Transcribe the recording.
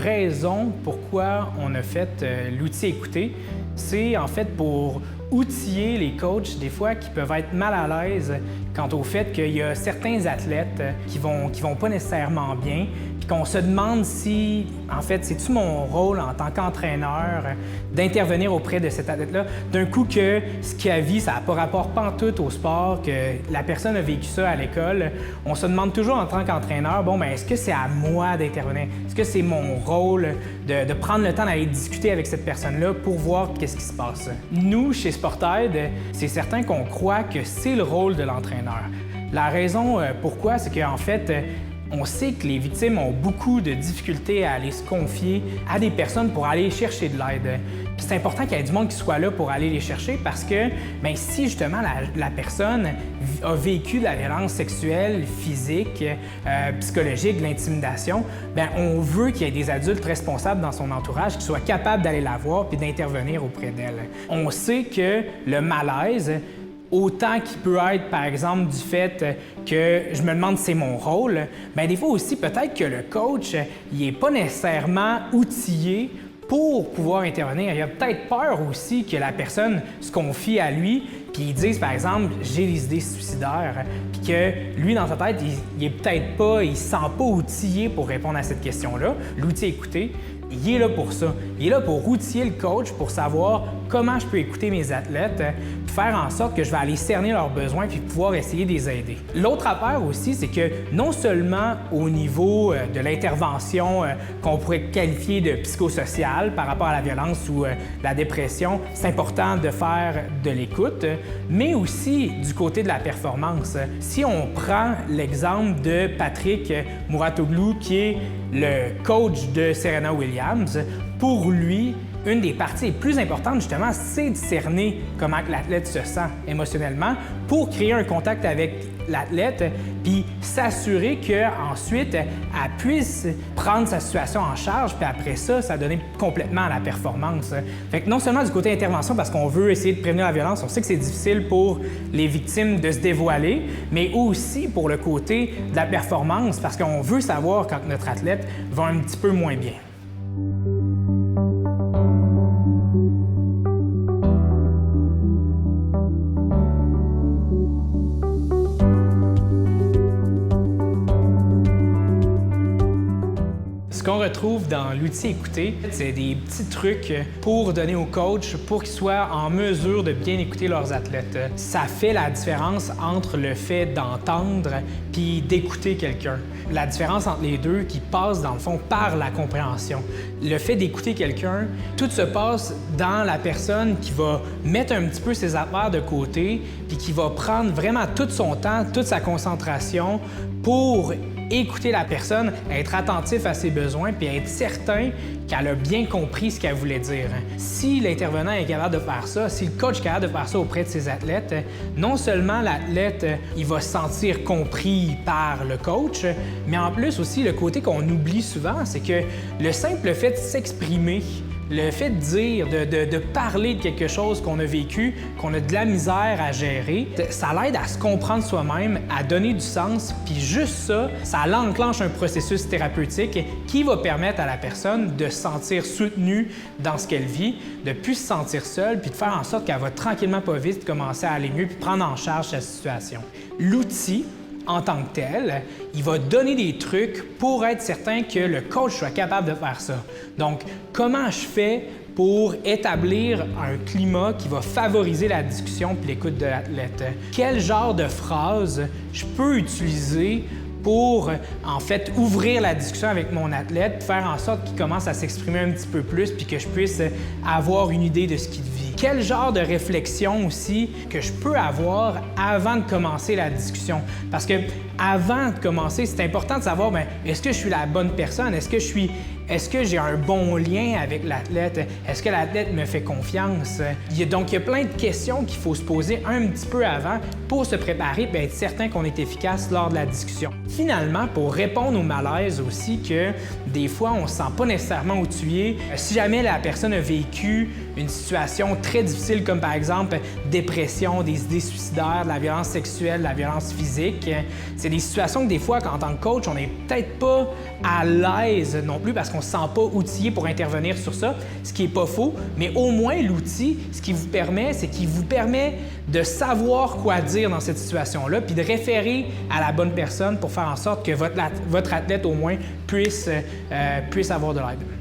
raison pourquoi on a fait l'outil Écouter. C'est en fait pour outiller les coachs, des fois, qui peuvent être mal à l'aise quant au fait qu'il y a certains athlètes qui vont pas nécessairement bien, puis qu'on se demande si, en fait, c'est-tu mon rôle en tant qu'entraîneur d'intervenir auprès de cet athlète-là, d'un coup que ce qu'il a vu, ça n'a pas rapport pantoute au sport, que la personne a vécu ça à l'école. On se demande toujours en tant qu'entraîneur, bon, bien, est-ce que c'est à moi d'intervenir? Est-ce que c'est mon rôle de prendre le temps d'aller discuter avec cette personne-là pour voir qu'est-ce qui se passe? Nous, chez SportAide, c'est certain qu'on croit que c'est le rôle de l'entraîneur. La raison pourquoi, c'est qu'en fait, on sait que les victimes ont beaucoup de difficultés à aller se confier à des personnes pour aller chercher de l'aide. C'est important qu'il y ait du monde qui soit là pour aller les chercher parce que bien, si justement la personne a vécu de la violence sexuelle, physique, psychologique, de l'intimidation, bien, on veut qu'il y ait des adultes responsables dans son entourage qui soient capables d'aller la voir et d'intervenir auprès d'elle. On sait que le malaise, autant qu'il peut être, par exemple, du fait que je me demande si c'est mon rôle, bien des fois aussi, peut-être que le coach, il n'est pas nécessairement outillé pour pouvoir intervenir. Il a peut-être peur aussi que la personne se confie à lui, puis il dise, par exemple, j'ai des idées suicidaires, puis que lui, dans sa tête, il est peut-être pas, il se sent pas outillé pour répondre à cette question-là. L'outil Écouter, il est là pour ça. Il est là pour outiller le coach pour savoir comment je peux écouter mes athlètes, puis faire en sorte que je vais aller cerner leurs besoins puis pouvoir essayer de les aider. L'autre affaire aussi, c'est que non seulement au niveau de l'intervention qu'on pourrait qualifier de psychosociale par rapport à la violence ou la dépression, c'est important de faire de l'écoute, mais aussi du côté de la performance. Si on prend l'exemple de Patrick Mouratoglou, qui est le coach de Serena Williams, pour lui, une des parties les plus importantes, justement, c'est de cerner comment l'athlète se sent émotionnellement pour créer un contact avec l'athlète puis s'assurer qu'ensuite, elle puisse prendre sa situation en charge puis après ça donner complètement à la performance. Fait que non seulement du côté intervention, parce qu'on veut essayer de prévenir la violence, on sait que c'est difficile pour les victimes de se dévoiler, mais aussi pour le côté de la performance, parce qu'on veut savoir quand notre athlète va un petit peu moins bien. Ce qu'on retrouve dans l'outil Écouter, c'est des petits trucs pour donner aux coachs pour qu'ils soient en mesure de bien écouter leurs athlètes. Ça fait la différence entre le fait d'entendre puis d'écouter quelqu'un. La différence entre les deux qui passe dans le fond par la compréhension. Le fait d'écouter quelqu'un, tout se passe dans la personne qui va mettre un petit peu ses affaires de côté puis qui va prendre vraiment tout son temps, toute sa concentration pour écouter la personne, être attentif à ses besoins puis être certain qu'elle a bien compris ce qu'elle voulait dire. Si l'intervenant est capable de faire ça, si le coach est capable de faire ça auprès de ses athlètes, non seulement l'athlète, il va se sentir compris par le coach, mais en plus aussi, le côté qu'on oublie souvent, c'est que le simple fait de s'exprimer, le fait de dire, de parler de quelque chose qu'on a vécu, qu'on a de la misère à gérer, ça l'aide à se comprendre soi-même, à donner du sens, puis juste ça l'enclenche un processus thérapeutique qui va permettre à la personne de se sentir soutenue dans ce qu'elle vit, de ne plus se sentir seule, puis de faire en sorte qu'elle va tranquillement pas vite commencer à aller mieux, puis prendre en charge sa situation. L'outil, en tant que tel, il va donner des trucs pour être certain que le coach soit capable de faire ça. Donc, comment je fais pour établir un climat qui va favoriser la discussion et l'écoute de l'athlète? Quel genre de phrases je peux utiliser pour, en fait, ouvrir la discussion avec mon athlète, faire en sorte qu'il commence à s'exprimer un petit peu plus puis que je puisse avoir une idée de ce qu'il vit? Quel genre de réflexion aussi que je peux avoir avant de commencer la discussion? Parce que avant de commencer, c'est important de savoir, bien, est-ce que je suis la bonne personne? Est-ce que j'ai un bon lien avec l'athlète? Est-ce que l'athlète me fait confiance? Donc, il y a plein de questions qu'il faut se poser un petit peu avant pour se préparer et être certain qu'on est efficace lors de la discussion. Finalement, pour répondre au malaise aussi, que des fois, on ne se sent pas nécessairement outillé. Si jamais la personne a vécu une situation très difficile comme par exemple dépression, des idées suicidaires, de la violence sexuelle, de la violence physique. C'est des situations que des fois, en tant que coach, on n'est peut-être pas à l'aise non plus parce qu'on ne se sent pas outillé pour intervenir sur ça, ce qui n'est pas faux, mais au moins l'outil, ce qu'il vous permet, c'est qu'il vous permet de savoir quoi dire dans cette situation-là, puis de référer à la bonne personne pour faire en sorte que votre athlète au moins puisse avoir de l'aide.